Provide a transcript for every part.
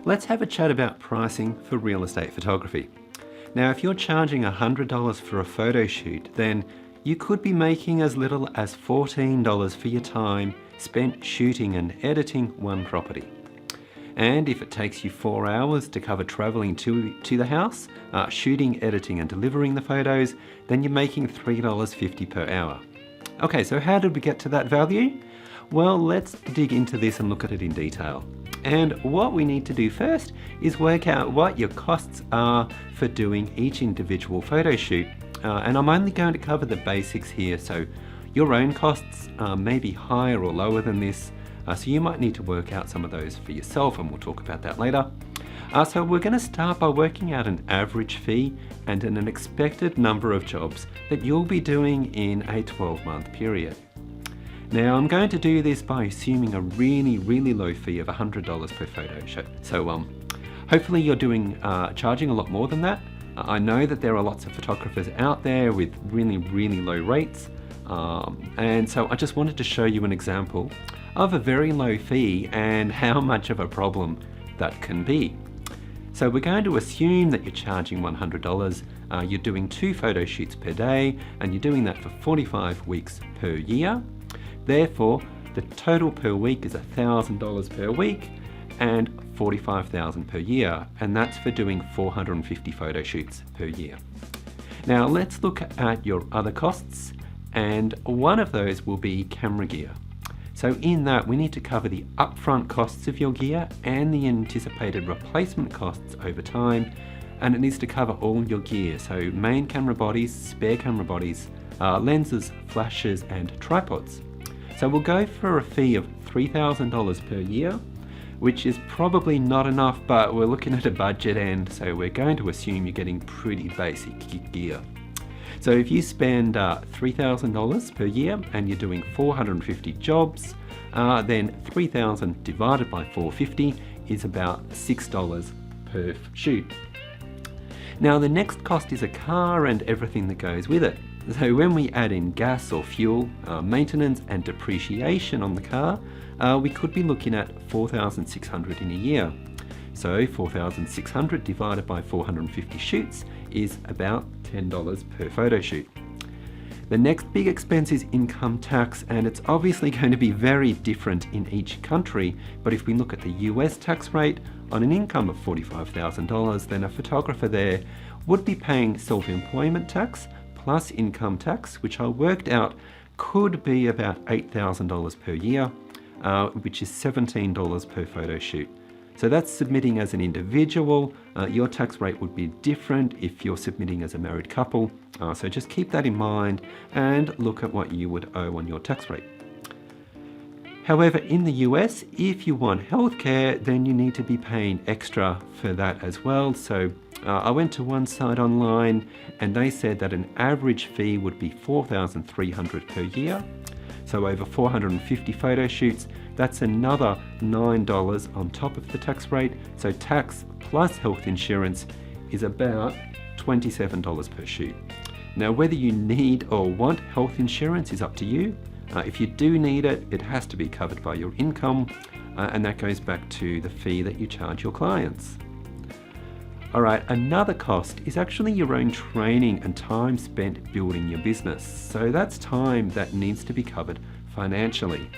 Let's have a chat about pricing for real estate photography. Now, if you're charging $100 for a photo shoot, then you could be making as little as $14 for your time spent shooting and editing one property. And if it takes you 4 hours to cover traveling to the house, shooting, editing and delivering the photos, then you're making $3.50 per hour. Okay, so how did we get to that value? Well, let's dig into this and look at it in detail. And what we need to do first is work out what your costs are for doing each individual photo shoot. And I'm only going to cover the basics here, so your own costs may be higher or lower than this. So you might need to work out some of those for yourself, and we'll talk about that later. So we're going to start by working out an average fee and an expected number of jobs that you'll be doing in a 12-month period. Now I'm going to do this by assuming a really low fee of $100 per photo shoot. So hopefully you're charging a lot more than that. I know that there are lots of photographers out there with really low rates. And so I just wanted to show you an example of a very low fee and how much of a problem that can be. So we're going to assume that you're charging $100, you're doing 2 photo shoots per day, and you're doing that for 45 weeks per year. Therefore, the total per week is $1,000 per week and $45,000 per year, and that's for doing 450 photo shoots per year. Now let's look at your other costs, and one of those will be camera gear. So in that, we need to cover the upfront costs of your gear and the anticipated replacement costs over time, and it needs to cover all your gear, so main camera bodies, spare camera bodies, lenses, flashes and tripods. So we'll go for a fee of $3,000 per year, which is probably not enough, but we're looking at a budget end, so we're going to assume you're getting pretty basic gear. So if you spend $3,000 per year and you're doing 450 jobs, then $3,000 divided by 450 is about $6 per shoot. Now the next cost is a car and everything that goes with it. So when we add in gas or fuel, maintenance and depreciation on the car, we could be looking at $4,600 in a year. So $4,600 divided by 450 shoots is about $10 per photo shoot. The next big expense is income tax, and it's obviously going to be very different in each country, but if we look at the US tax rate on an income of $45,000, then a photographer there would be paying self-employment tax plus income tax, which I worked out could be about $8,000 per year, which is $17 per photo shoot. So that's submitting as an individual. Your tax rate would be different if you're submitting as a married couple. So just keep that in mind and look at what you would owe on your tax rate. However, in the US, if you want healthcare, then you need to be paying extra for that as well. So I went to one site online and they said that an average fee would be $4,300 per year. So over 450 photo shoots, that's another $9 on top of the tax rate. So tax plus health insurance is about $27 per shoot. Now, whether you need or want health insurance is up to you. If you do need it, it has to be covered by your income, and that goes back to the fee that you charge your clients. All right, another cost is actually your own training and time spent building your business. So that's time that needs to be covered financially.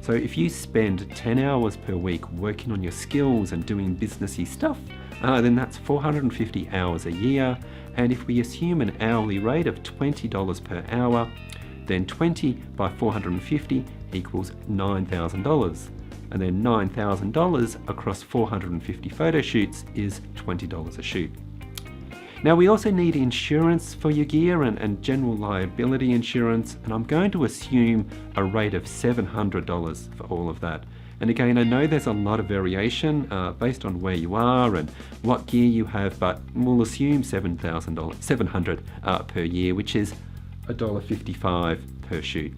So if you spend 10 hours per week working on your skills and doing businessy stuff, then that's 450 hours a year. And if we assume an hourly rate of $20 per hour, then 20 by 450 equals $9,000. And then $9,000 across 450 photo shoots is $20 a shoot. Now we also need insurance for your gear and general liability insurance, and I'm going to assume a rate of $700 for all of that. And again, I know there's a lot of variation based on where you are and what gear you have, but we'll assume $700 per year, which is $1.55 per shoot.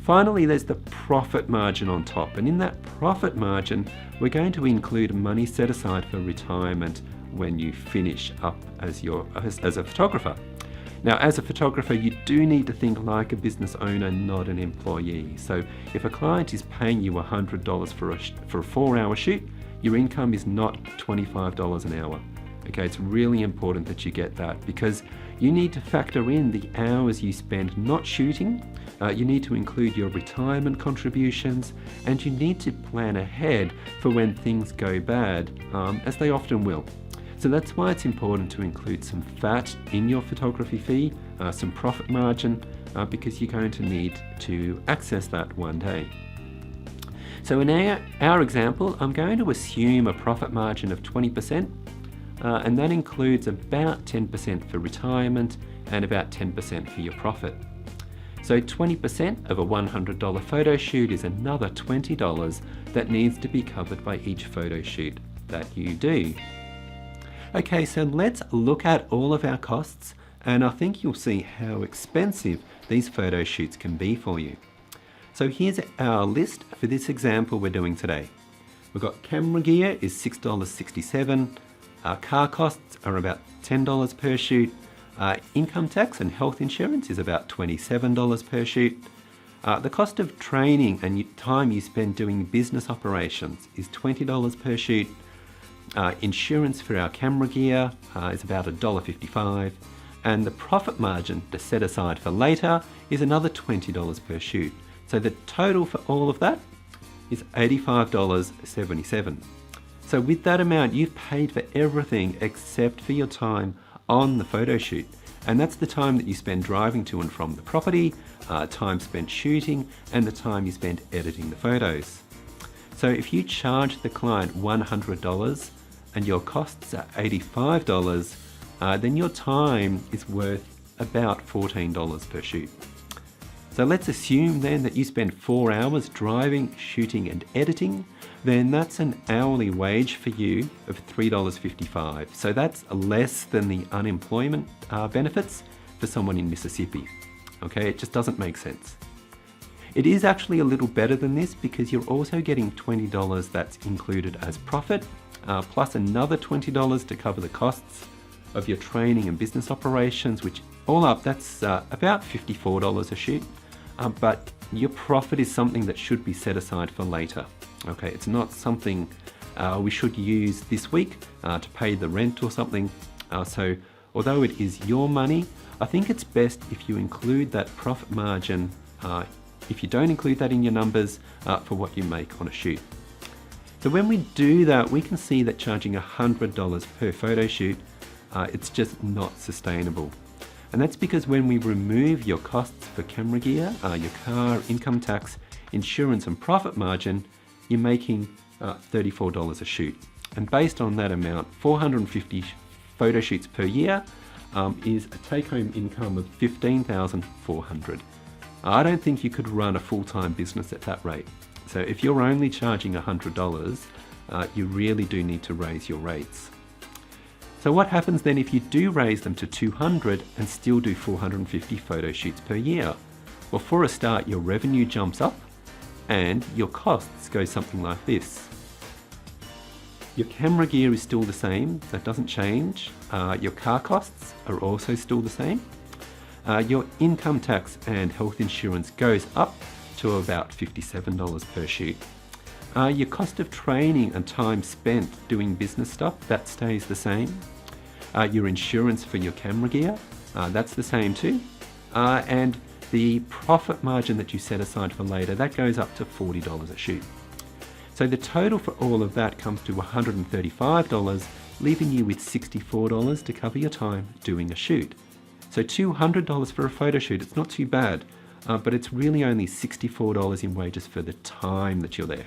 Finally, there's the profit margin on top, and in that profit margin, we're going to include money set aside for retirement when you finish up as a photographer. Now, as a photographer, you do need to think like a business owner, not an employee. So if a client is paying you $100 for a 4-hour shoot, your income is not $25 an hour. Okay, it's really important that you get that, because you need to factor in the hours you spend not shooting. You need to include your retirement contributions, and you need to plan ahead for when things go bad, as they often will. So that's why it's important to include some fat in your photography fee, some profit margin, because you're going to need to access that one day. So in our example, I'm going to assume a profit margin of 20%, and that includes about 10% for retirement and about 10% for your profit. So 20% of a $100 photo shoot is another $20 that needs to be covered by each photo shoot that you do. Okay, so let's look at all of our costs, and I think you'll see how expensive these photo shoots can be for you. So here's our list for this example we're doing today. We've got camera gear is $6.67. Our car costs are about $10 per shoot. Income tax and health insurance is about $27 per shoot. The cost of training and time you spend doing business operations is $20 per shoot. Insurance for our camera gear is about $1.55. And the profit margin to set aside for later is another $20 per shoot. So the total for all of that is $85.77. So with that amount, you've paid for everything except for your time on the photo shoot. And that's the time that you spend driving to and from the property, time spent shooting, and the time you spend editing the photos. So if you charge the client $100 and your costs are $85, then your time is worth about $14 per shoot. So let's assume then that you spend 4 hours driving, shooting, and editing. Then that's an hourly wage for you of $3.55. So that's less than the unemployment benefits for someone in Mississippi. Okay, it just doesn't make sense. It is actually a little better than this, because you're also getting $20 that's included as profit, plus another $20 to cover the costs of your training and business operations, which all up, that's about $54 a shoot. But your profit is something that should be set aside for later. Okay, it's not something we should use this week to pay the rent or something. So although it is your money, I think it's best if you include that profit margin, if you don't include that in your numbers, for what you make on a shoot. So when we do that, we can see that charging $100 per photo shoot, it's just not sustainable. And that's because when we remove your costs for camera gear, your car, income tax, insurance, and profit margin, you're making $34 a shoot. And based on that amount, 450 photo shoots per year is a take-home income of $15,400. I don't think you could run a full-time business at that rate. So if you're only charging $100, you really do need to raise your rates. So what happens then if you do raise them to $200 and still do 450 photo shoots per year? Well, for a start, your revenue jumps up and your costs go something like this. Your camera gear is still the same, that doesn't change. Your car costs are also still the same. Your income tax and health insurance goes up to about $57 per shoot. Your cost of training and time spent doing business stuff, that stays the same. Your insurance for your camera gear, that's the same too. And the profit margin that you set aside for later, that goes up to $40 a shoot. So the total for all of that comes to $135, leaving you with $64 to cover your time doing a shoot. So $200 for a photo shoot, it's not too bad, but it's really only $64 in wages for the time that you're there.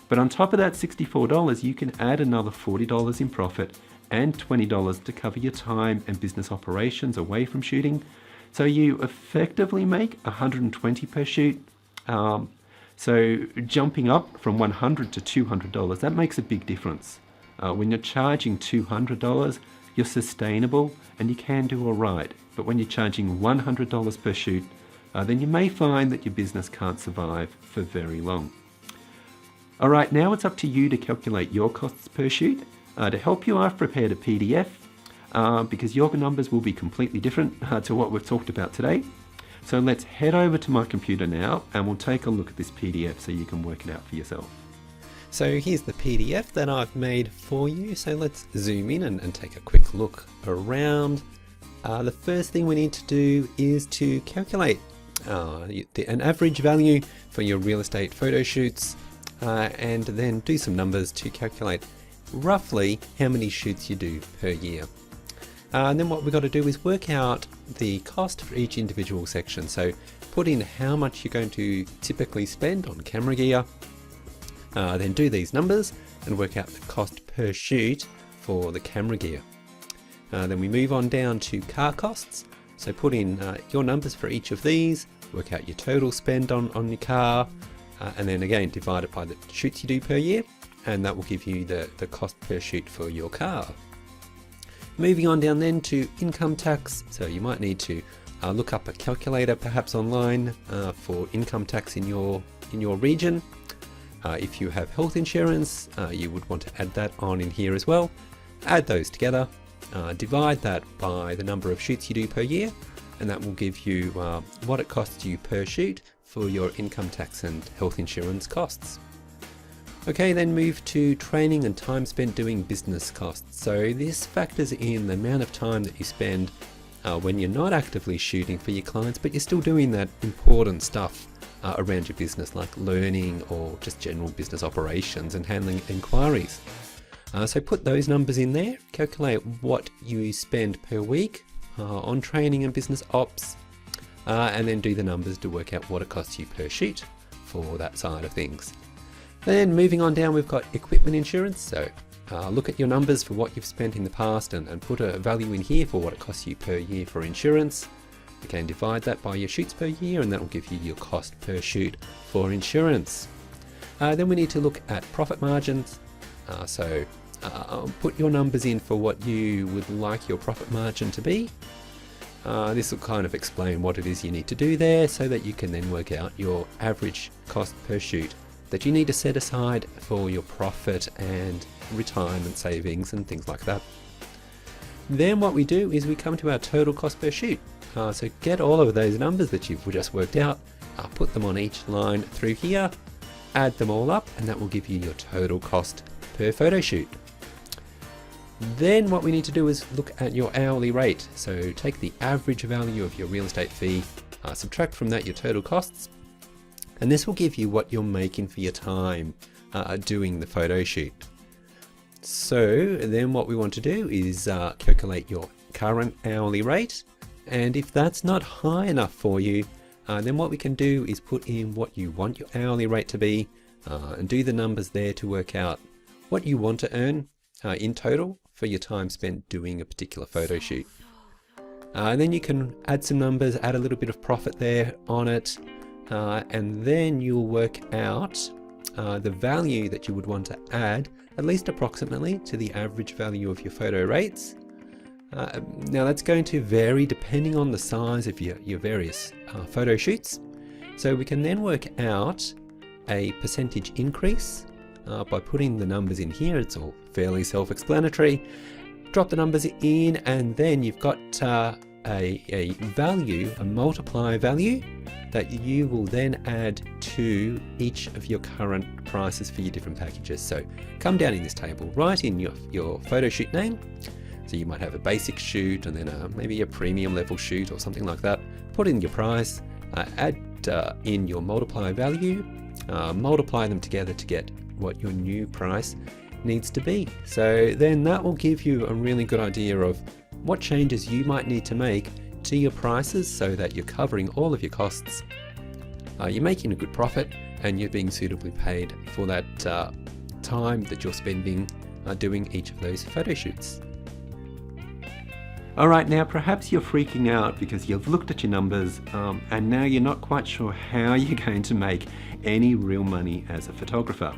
But on top of that $64, you can add another $40 in profit and $20 to cover your time and business operations away from shooting. So you effectively make $120 per shoot. So jumping up from $100 to $200, that makes a big difference. When you're charging $200, you're sustainable and you can do all right. But when you're charging $100 per shoot, then you may find that your business can't survive for very long. All right, now it's up to you to calculate your costs per shoot. To help you, I've prepared a PDF because your numbers will be completely different to what we've talked about today. So let's head over to my computer now and we'll take a look at this PDF so you can work it out for yourself. So here's the PDF that I've made for you. So let's zoom in and take a quick look around. The first thing we need to do is to calculate an average value for your real estate photo shoots, and then do some numbers to calculate roughly how many shoots you do per year. And then what we've got to do is work out the cost for each individual section. So put in how much you're going to typically spend on camera gear, then do these numbers and work out the cost per shoot for the camera gear. Then we move on down to car costs. So put in your numbers for each of these, work out your total spend on your car, and then again divide it by the shoots you do per year, and that will give you the cost per shoot for your car. Moving on down then to income tax. So you might need to look up a calculator perhaps online for income tax in your region. If you have health insurance, you would want to add that on in here as well. Add those together, divide that by the number of shoots you do per year, and that will give you what it costs you per shoot for your income tax and health insurance costs. Okay, then move to training and time spent doing business costs. So this factors in the amount of time that you spend when you're not actively shooting for your clients, but you're still doing that important stuff around your business, like learning or just general business operations and handling inquiries. So put those numbers in there, calculate what you spend per week on training and business ops, and then do the numbers to work out what it costs you per shoot for that side of things. Then moving on down, we've got equipment insurance. So look at your numbers for what you've spent in the past and put a value in here for what it costs you per year for insurance. Again, divide that by your shoots per year, and that will give you your cost per shoot for insurance. Then we need to look at profit margins. Put your numbers in for what you would like your profit margin to be. This will kind of explain what it is you need to do there, so that you can then work out your average cost per shoot that you need to set aside for your profit and retirement savings and things like that. Then what we do is we come to our total cost per shoot. So get all of those numbers that you've just worked out, put them on each line through here, add them all up, and that will give you your total cost per photo shoot. Then what we need to do is look at your hourly rate. So take the average value of your real estate fee, subtract from that your total costs, and this will give you what you're making for your time doing the photo shoot. So then what we want to do is calculate your current hourly rate, and if that's not high enough for you, then what we can do is put in what you want your hourly rate to be, and do the numbers there to work out what you want to earn in total for your time spent doing a particular photo shoot. And then you can add some numbers, add a little bit of profit there on it, and then you'll work out the value that you would want to add, at least approximately, to the average value of your photo rates. Now that's going to vary depending on the size of your various photo shoots. So we can then work out a percentage increase by putting the numbers in here. It's all fairly self-explanatory. Drop the numbers in, and then you've got a value, a multiplier value, that you will then add to each of your current prices for your different packages. So come down in this table, write in your photo shoot name. So you might have a basic shoot and then maybe a premium level shoot or something like that. Put in your price, add in your multiplier value, multiply them together to get what your new price needs to be. So then that will give you a really good idea of what changes you might need to make to your prices so that you're covering all of your costs, you're making a good profit, and you're being suitably paid for that time that you're spending doing each of those photo shoots. Alright, now perhaps you're freaking out because you've looked at your numbers and now you're not quite sure how you're going to make any real money as a photographer.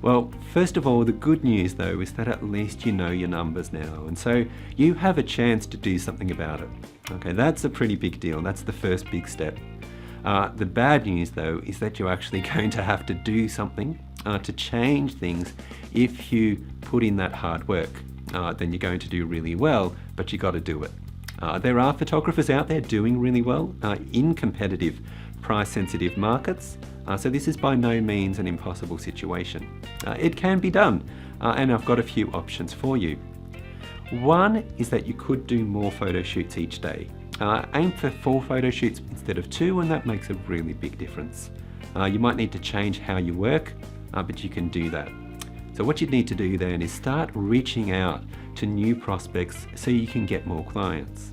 Well, first of all, the good news though is that at least you know your numbers now, and so you have a chance to do something about it. Okay, that's a pretty big deal. That's the first big step. The bad news though is that you're actually going to have to do something to change things. If you put in that hard work, then you're going to do really well, but you got to do it. There are photographers out there doing really well in competitive, price-sensitive markets, So this is by no means an impossible situation. It can be done, and I've got a few options for you. One is that you could do more photo shoots each day. Aim for 4 photo shoots instead of 2, and that makes a really big difference. You might need to change how you work, but you can do that. So what you need to do then is start reaching out to new prospects so you can get more clients.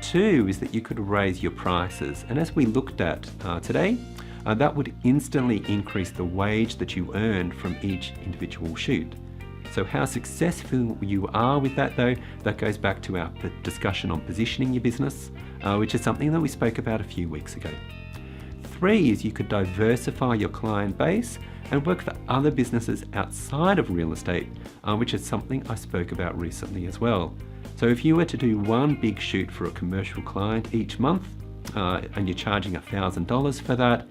2 is that you could raise your prices, and as we looked at today, that would instantly increase the wage that you earn from each individual shoot. So how successful you are with that though, that goes back to our discussion on positioning your business, which is something that we spoke about a few weeks ago. 3 is you could diversify your client base and work for other businesses outside of real estate, which is something I spoke about recently as well. So if you were to do one big shoot for a commercial client each month, and you're charging $1,000 for that,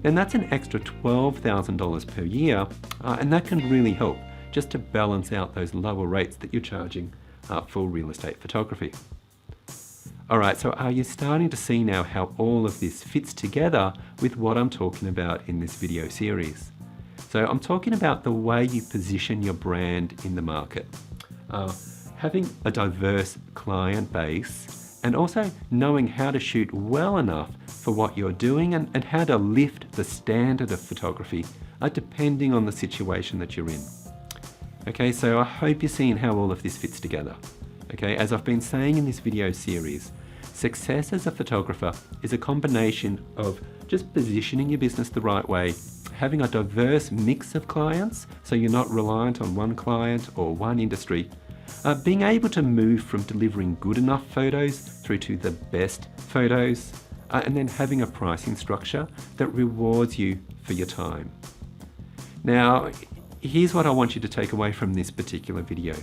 then that's an extra $12,000 per year, and that can really help just to balance out those lower rates that you're charging for real estate photography. All right, so are you starting to see now how all of this fits together with what I'm talking about in this video series? So I'm talking about the way you position your brand in the market. Having a diverse client base and also knowing how to shoot well enough for what you're doing and how to lift the standard of photography depending on the situation that you're in. Okay, so I hope you're seeing how all of this fits together. Okay, as I've been saying in this video series, success as a photographer is a combination of just positioning your business the right way, having a diverse mix of clients so you're not reliant on one client or one industry, being able to move from delivering good enough photos through to the best photos, and then having a pricing structure that rewards you for your time. Now, here's what I want you to take away from this particular video.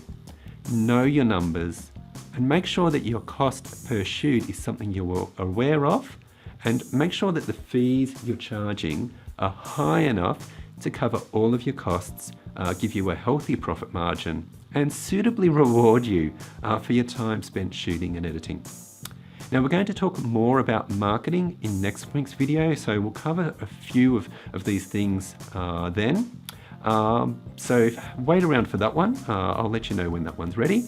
Know your numbers and make sure that your cost per shoot is something you're aware of, and make sure that the fees you're charging are high enough to cover all of your costs, give you a healthy profit margin, and suitably reward you for your time spent shooting and editing. Now we're going to talk more about marketing in next week's video, so we'll cover a few of these things then. So wait around for that one. I'll let you know when that one's ready.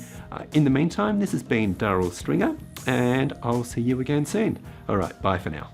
In the meantime, this has been Darryl Stringer, and I'll see you again soon. All right, bye for now.